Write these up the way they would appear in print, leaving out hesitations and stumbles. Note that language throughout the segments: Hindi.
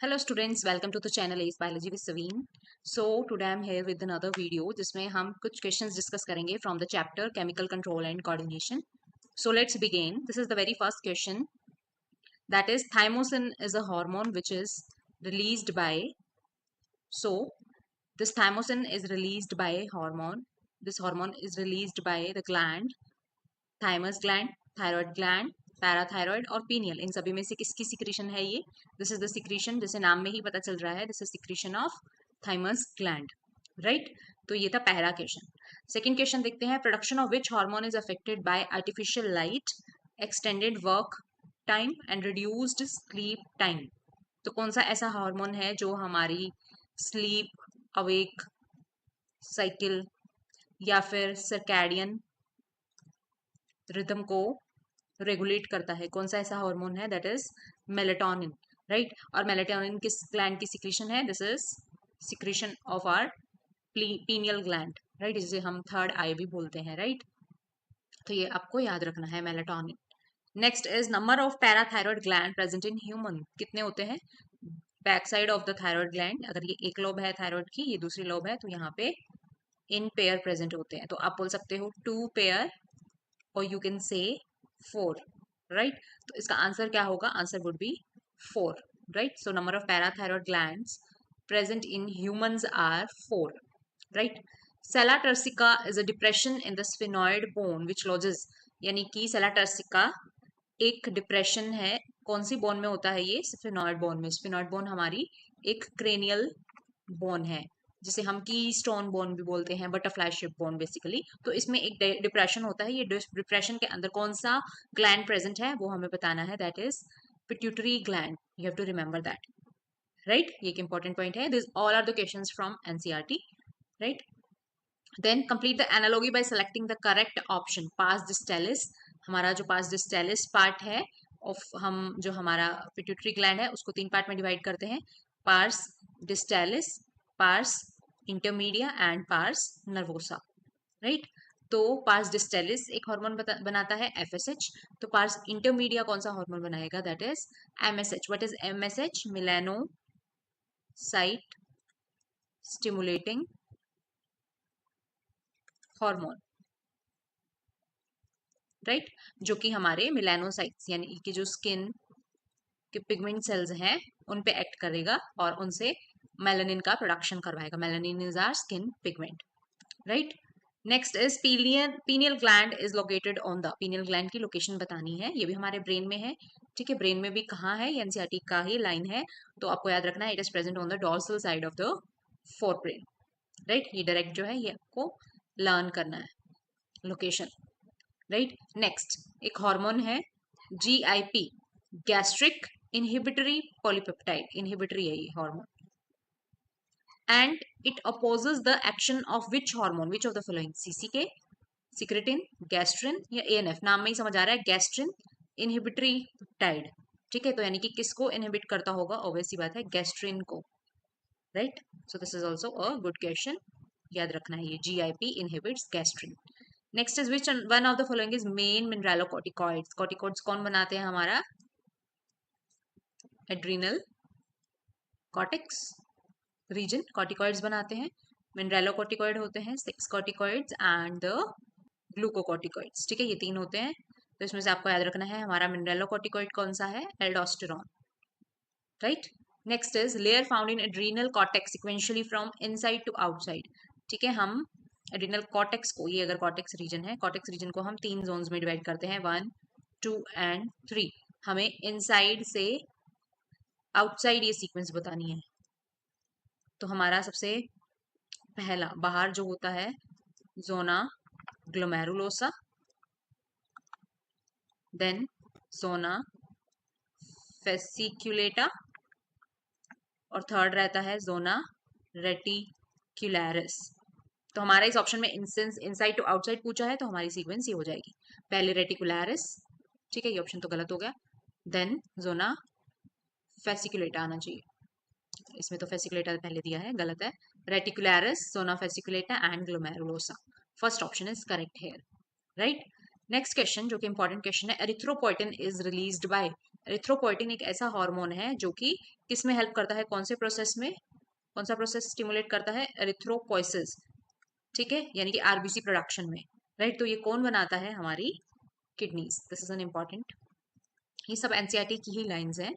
Hello students, welcome to the channel Ace Biology with Saveen. So today I'm here with another video जिसमें हम कुछ questions discuss करेंगे from the chapter Chemical Control and Coordination. So let's begin. This is the very first question. That is thymosin is a hormone which is released by. So this thymosin is released by a hormone. This hormone is released by the gland, thymus gland, thyroid gland, parathyroid और पीनियल. इन सभी में से किसकी सिक्रीशन है ये? दिस इज द सिक्रीशन, जैसे नाम में ही पता चल रहा है, this is secretion of thymus gland, right. तो ये था पहला क्वेश्चन. सेकंड क्वेश्चन देखते हैं. Production of which hormone is affected by artificial light, extended work time and reduced sleep time. तो कौन सा ऐसा हार्मोन है जो हमारी स्लीप, अवेक साइकिल या फिर सर्कैडियन रिदम को रेगुलेट करता है? कौन सा ऐसा हार्मोन है? That is melatonin, right. और मेलेटोनिन किस ग्लैंड की सिक्रीशन है? This is secretion of our pineal gland, right, जिसे हम थर्ड आई भी बोलते हैं, राइट. तो ये आपको याद रखना है, melatonin. Next is number of parathyroid gland present in human. कितने होते हैं back side of the thyroid gland? अगर ये एक लोब है थायरॉयड की, ये दूसरी लोब है, तो यहाँ पे इन पेयर प्रेजेंट होते हैं. तो आप बोल सकते हो 2 पेयर और यू कैन से 4, राइट. तो इसका आंसर क्या होगा? Answer would be 4, right. So number of parathyroid glands present in humans are 4, right. Sella turcica is a depression in the sphenoid bone which lodges. यानी कि सेला टर्सिका एक डिप्रेशन है. कौन सी बोन में होता है ये? स्फिनॉइड बोन में. स्फिनॉइड बोन हमारी एक क्रेनियल बोन है, जिसे हम की स्टोन बोन भी बोलते हैं, बटरफ्लाई शेप बोन बेसिकली. तो इसमें एक डिप्रेशन होता है. ये डिप्रेशन के अंदर कौन सा ग्लैंड प्रेजेंट है वो हमें बताना है. That is pituitary gland. You have to remember that, right. ये एक इंपॉर्टेंट पॉइंट है. This all are the questions from NCERT, right. Then complete the analogy by selecting the correct option. Pars distalis. हमारा जो पास डिस्टेलिस पार्ट है ऑफ, हम जो हमारा पिट्यूटरी ग्लैंड है उसको 3 पार्ट में डिवाइड करते हैं. Pars distalis, pars intermedia and pars nervosa, right. तो पार्स डिस्टेलिस एक हार्मोन बनाता है एफएसएच. तो पार्स इंटरमीडिया कौन सा हार्मोन बनाएगा? That is MSH. What is MSH? Melanocyte stimulating hormone, right. जो कि हमारे मेलानोसाइट्स यानी कि जो स्किन के पिगमेंट सेल्स हैं उन पे एक्ट करेगा और उनसे मेलानिन का प्रोडक्शन करवाएगा. Melanin is our skin pigment, right. Next is pineal gland is located on the. Pineal gland की लोकेशन बतानी है. ये भी हमारे ब्रेन में है, ठीक है. ब्रेन में भी कहाँ है? एनसीईआरटी का ही लाइन है. तो आपको याद रखना है, it is present on the dorsal side of the fore brain, right. ये डायरेक्ट जो है ये आपको लर्न करना है लोकेशन, राइट. नेक्स्ट एक हार्मोन है GIP, gastric inhibitory polypeptide. Inhibitory है ये hormone. And it opposes the action of which hormone? Which of the following? सीसीके, secretin, gastrin या एएनएफ? नाम में ही समझ आ रहा है, गैस्ट्रिन इनहिबिटरी पेप्टाइड, ठीक है. तो यानी कि किसको इनहिबिट करता होगा? ऑब्वियस सी बात है, गैस्ट्रिन को, right. So this is also a good question. याद रखना है ये GIP inhibits gastrin. Next is which one of the following is main mineralocorticoids. Corticoids कौन बनाते हैं? हमारा एड्रिनल कॉर्टेक्स रीजन कॉर्टिकॉइड्स बनाते हैं. मिनरलोकॉर्टिकॉइड होते हैं 6 कॉर्टिकॉइड्स एंड द ग्लूकोकॉर्टिकॉइड्स, ठीक है. ये 3 होते हैं. तो इसमें से आपको याद रखना है हमारा मिनरलोकॉर्टिकॉइड कौन सा है? Aldosterone, right. Next is layer found in adrenal cortex sequentially from inside to outside, ठीक है. हम एड्रिनल कॉर्टेक्स को, ये अगर कॉर्टेक्स रीजन है, कॉर्टेक्स रीजन को हम 3 जोन्स में डिवाइड करते हैं, 1, 2 एंड 3. हमें इनसाइड से आउटसाइड ये सीक्वेंस बतानी है. तो हमारा सबसे पहला बाहर जो होता है जोना ग्लोमेरुलोसा, देन जोना फेसिक्युलेटा और थर्ड रहता है जोना रेटिक्युलरिस. तो हमारा इस ऑप्शन में इंसेंस इनसाइड टू आउटसाइड पूछा है, तो हमारी सीक्वेंस ये हो जाएगी. पहले रेटिकुलरिस, ठीक है, ये ऑप्शन तो गलत हो गया. देन जोना फेसिकुलेटा आना चाहिए. इसमें तो फेसिकुलेटा पहले दिया है, गलत है. Reticularis, zona fasciculata and glomerulosa. First option is correct here, right. Next question जो कि इंपॉर्टेंट क्वेश्चन है. Erythropoietin is released by. Erythropoietin एक ऐसा हार्मोन है जो कि किस में हेल्प करता है, कौन से प्रोसेस में, कौन सा प्रोसेस स्टिमुलेट करता है, एरिथ्रोपोइसिस, ठीक है, यानी कि आरबीसी प्रोडक्शन में, राइट। तो ये कौन बनाता है, हमारी kidneys. This is an important, ये सब एनसीईआरटी की ही लाइंस हैं।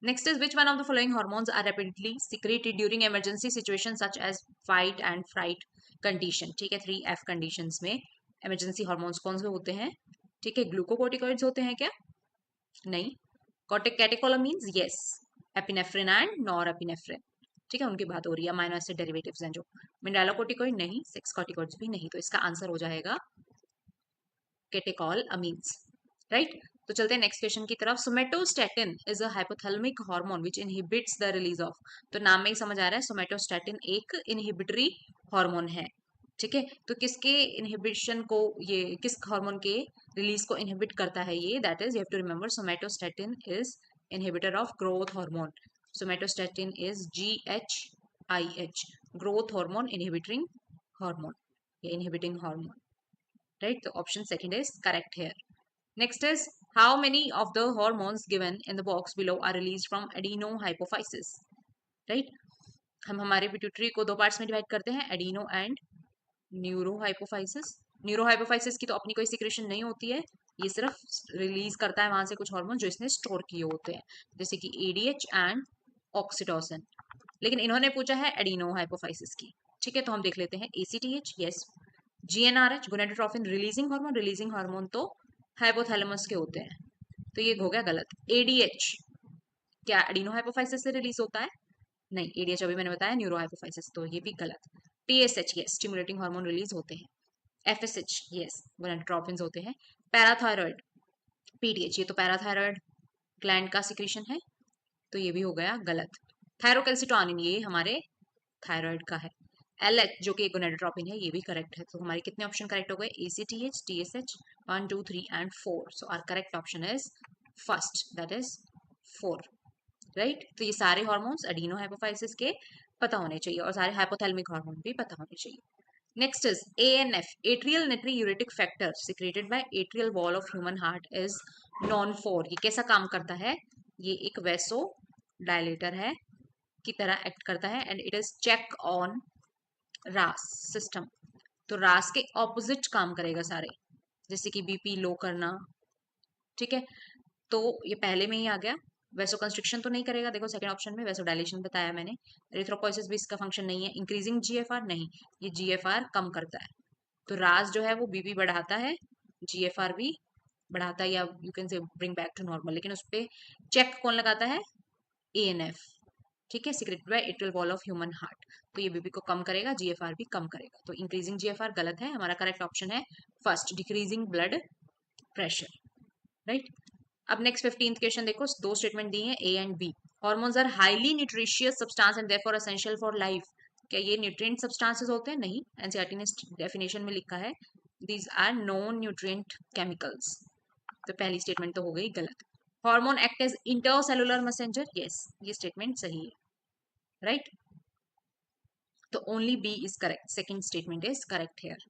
Next is which one of the following hormones are rapidly secreted during emergency situation such as fight and fright condition, ठीक है, 3F कंडीशंस में इमरजेंसी हार्मोन्स कौन से होते हैं, ठीक है, ग्लूकोकोर्टिकॉइड्स होते हैं क्या, नहीं, catecholamines yes, epinephrine and norepinephrine, ठीक है, उनकी बात हो रही है, अमीनो एसिड डेरिवेटिव्स हैं जो, मिनरलोकोर्टिकॉइड नहीं, सेक्स कॉर्टिकॉइड्स भी नहीं, तो इसका आंसर हो जाएगा कैटेकॉल अमीन्स, राइट। तो चलते हैं नेक्स्ट क्वेश्चन की तरफ। Somatostatin is a hypothalamic hormone which inhibits the release of, तो नाम में ही समझ आ रहा है सोमेटोस्टैटिन एक इनहिबिटरी हार्मोन है, ठीक है। तो किसके इनहिबिशन को, ये किस हार्मोन के रिलीज को इनहिबिट करता है ये, that is you have to remember somatostatin is inhibitor of growth hormone, somatostatin is GHIH, growth hormone inhibiting hormone या inhibiting hormone, right? The option second is correct here. Next is how many of the hormones given in the box below are released from adenohypophysis, right? हम हमारे पिट्यूटरी को दो पार्ट्स में डिवाइड करते हैं, एडिनो एंड न्यूरोहाइपोफाइसिस। न्यूरोहाइपोफाइसिस की तो अपनी कोई सिक्रेशन नहीं होती है, ये सिर्फ रिलीज करता है वहां से कुछ हार्मोन जो इसने स्टोर किए होते हैं, जैसे कि ADH एंड ऑक्सीटोसिन। लेकिन इन्होंने पूछा है एडिनोहाइपोफाइसिस की, ठीक है, तो हम देख लेते हैं ACTH yes, GnRH gonadotrophin releasing hormone तो हाइपोथैलेमस के होते हैं, तो ये हो गया गलत। ADH क्या एडिनोहाइपोफाइसिस से रिलीज होता है, नहीं, ADH अभी मैंने बताया न्यूरोहाइपोफाइसिस, तो ये भी गलत। TSH yes stimulating hormone release होते हैं, FSH यस गोनेडोट्रोफिन होते हैं, पैराथायरॉयड PTH ये तो पैराथायरॉयड ग्लैंड का सिक्रीशन है, तो ये भी हो गया गलत। थायरोकैल्सिटोनिन ये हमारे थायराइड का है। LH जो कि गोनेडोट्रोपिन है, ये भी करेक्ट है, तो हमारे कितने ऑप्शन करेक्ट हो गए, ACTH TSH 1 2 3 and 4, so our correct option is first, that is 4, right. तो ये सारे हॉर्मोन्स एडिनोहाइपोफाइसिस के पता होने चाहिए और सारे हाइपोथैलेमिक हार्मोन भी पता होने चाहिए। Next is ANF atrial natriuretic factor secreted by atrial wall of human heart is known for, ये कैसा काम करता है, ये एक वैसो डायलेटर है की तरह एक्ट करता है and it is check on RAAS system, तो रास के ऑपोजिट काम करेगा सारे, जैसे कि बीपी लो करना, ठीक है, तो ये पहले में ही आ गया। वैसो कंस्ट्रिक्शन तो नहीं करेगा, देखो सेकंड ऑप्शन में वैसो डायलेशन बताया मैंने। एरिथ्रोपोइसिस भी इसका फंक्शन नहीं है। इंक्रीजिंग GFR नहीं, ये GFR कम करता है, तो रास जो है वो बीपी बढ़ाता है, GFR भी बढ़ाता है, या you can say bring back to normal, लेकिन उस पर चेक कौन लगाता है, ANF, ठीक है, secreted by atrial wall of human heart, तो ये बीपी को कम करेगा, GFR भी कम करेगा, तो इंक्रीजिंग GFR गलत है, हमारा करेक्ट ऑप्शन है first, decreasing blood pressure, right. अब नेक्स्ट 15th क्वेश्चन देखो, दो स्टेटमेंट दी हैं A and B, hormones are highly nutritious substance and therefore essential for life, क्या ये न्यूट्रिएंट सब्सटेंसेस होते हैं, नहीं, एनसीईआरटी ने डेफिनेशन में लिखा है these are non nutrient chemicals, तो पहली स्टेटमेंट तो हो गई गलत। Hormone act as intercellular messenger, yes ये स्टेटमेंट सही है, राइट, तो only B is correct, second statement is correct here,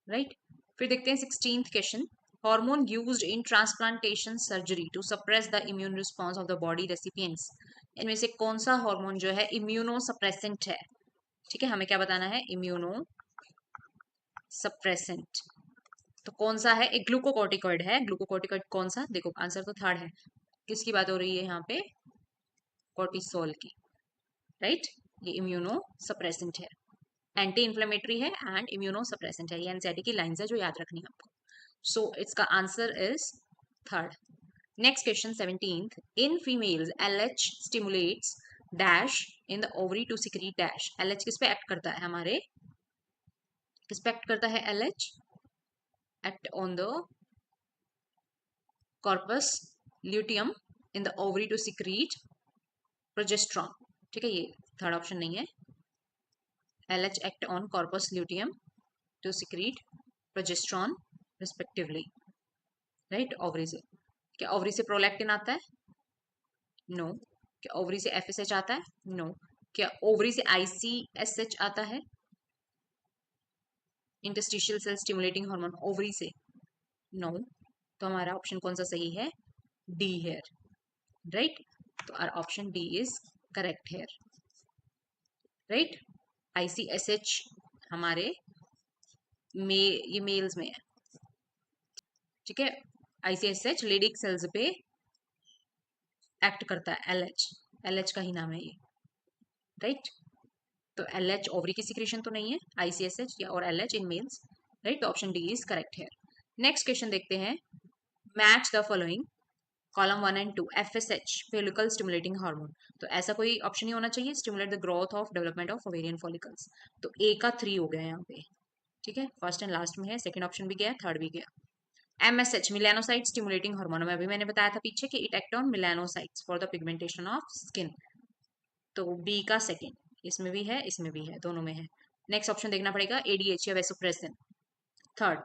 right. फिर देखते हैं 16th question, hormone used in transplantation surgery to suppress the immune response of the body recipients, इनमें से कौन सा हार्मोन जो है इम्यूनो सप्रेसेंट है, ठीक है, हमें क्या बताना है, इम्यूनो सप्रेसेंट, तो कौन सा है, एक ग्लूकोकोर्टिकॉइड है, ग्लूकोकोर्टिकॉइड कौन सा, देखो आंसर तो थर्ड है, किसकी बात हो रही है यहाँ पे, कोर्टिसोल की, राइट, ये इम्यूनो सप्रेसेंट है, एंटी इन्फ्लेमेटरी है एंड इम्यूनो सप्रेसेंट है, ये एनसीईआरटी की लाइंस है जो याद रखनी है आपको, सो इसका answer is third. Next question 17th, in females LH stimulates dash in the ovary to secrete dash, LH किस पे एक्ट करता है, हमारे किस पे एक्ट करता है, LH act on the corpus luteum in the ovary to secrete progesterone, ठीक है, ये थर्ड ऑप्शन नहीं है, LH act on corpus luteum to secrete progesterone respectively, right, ovary से, क्या ओवरी से प्रोलैक्टिन आता है, नो, क्या ओवरी से FSH आता है, नो, क्या ओवरी से ICSH आता है, interstitial cell stimulating hormone, ovary से, नो, तो हमारा ऑप्शन कौन सा सही है, D हेयर, राइट। तो our option D is correct here, right. ICSH हमारे ये मेल्स में है, ठीक है। ICSH लेडिक सेल्स पे एक्ट करता है। LH का ही नाम है ये, राइट। तो LH ओवरी की सिक्रेशन तो नहीं है, ICSH या और LH इन मेल्स, राइट। तो option D is correct hair. Next question देखते हैं, match the following column 1 and 2 FSH follicle stimulating hormone. तो ऐसा कोई ऑप्शन ही होना चाहिए, stimulate the growth of development of ovarian follicles. तो ए का 3 हो गया यहाँ पे, ठीक है। फर्स्ट एंड लास्ट में है, सेकंड ऑप्शन भी गया, थर्ड भी गया। MSH मिलानोसाइट स्टिमुलेटिंग हार्मोन, में अभी मैंने बताया था पीछे कि it act on melanocytes for the pigmentation of skin. तो बी का सेकंड, इसमें भी है इसमें भी है, दोनों में है। नेक्स्ट ऑप्शन देखना पड़ेगा ADH या vasopressin. Third,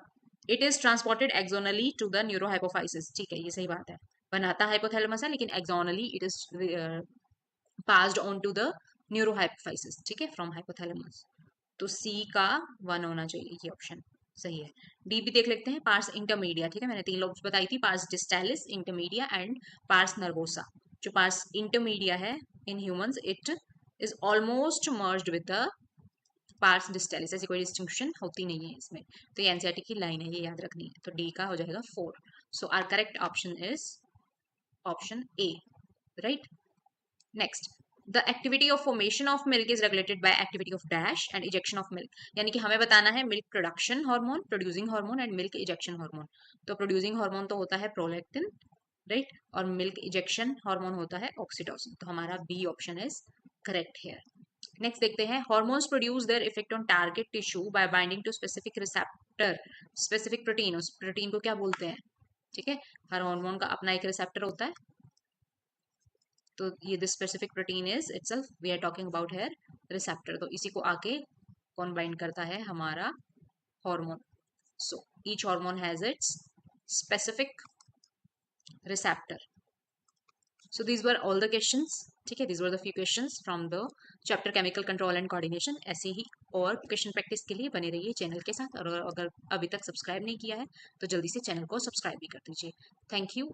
it is transported axonally to the neurohypophysis. ठीक है, ये सही बात है, बनाता हाइपोथैलेमस है लेकिन axonally it is passed on to the neurohypophysis, ठीक है, फ्रॉम हाइपोथैलेमस। तो सी का 1 होना चाहिए, ये ऑप्शन सही है। डी भी देख लेते हैं, पार्स इंटरमीडिया, ठीक है, मैंने 3 लोग बताई थी, pars distalis, intermedia and pars nervosa. जो पार्स इंटरमीडिया है in humans, it is almost merged with the pars distalis, ऐसी कोई डिस्टिंक्शन होती नहीं है इसमें। तो ये एनसीईआरटी की लाइन है, ये याद रखनी है। तो डी का हो जाएगा 4। So our correct option is option A, right. Next, the activity of formation of milk is regulated by activity of dash and ejection of milk. यानी कि हमें बताना है milk production hormone, producing hormone and milk ejection hormone. तो प्रोड्यूसिंग हार्मोन तो होता है प्रोलैक्टिन, राइट, और मिल्क इजेक्शन हार्मोन होता है ऑक्सीटोसिन। तो हमारा B option is correct here. Next देखते हैं, hormones produce their effect on target tissue by binding to specific receptor, specific protein. उस प्रोटीन को क्या बोलते हैं, ठीक है। हर हार्मोन का अपना एक रिसेप्टर होता है, तो ये this specific protein is itself we are talking about here receptor. तो इसी को आके कौन बाइंड करता है, हमारा hormone. So each hormone has its specific receptor. So these were all the questions, ठीक है, these were the few questions from the chapter chemical control and coordination। ऐसे ही और क्वेश्चन प्रैक्टिस के लिए बने रहिए चैनल के साथ, और अगर अभी तक सब्सक्राइब नहीं किया है तो जल्दी से चैनल को सब्सक्राइब भी कर दीजिए। Thank you.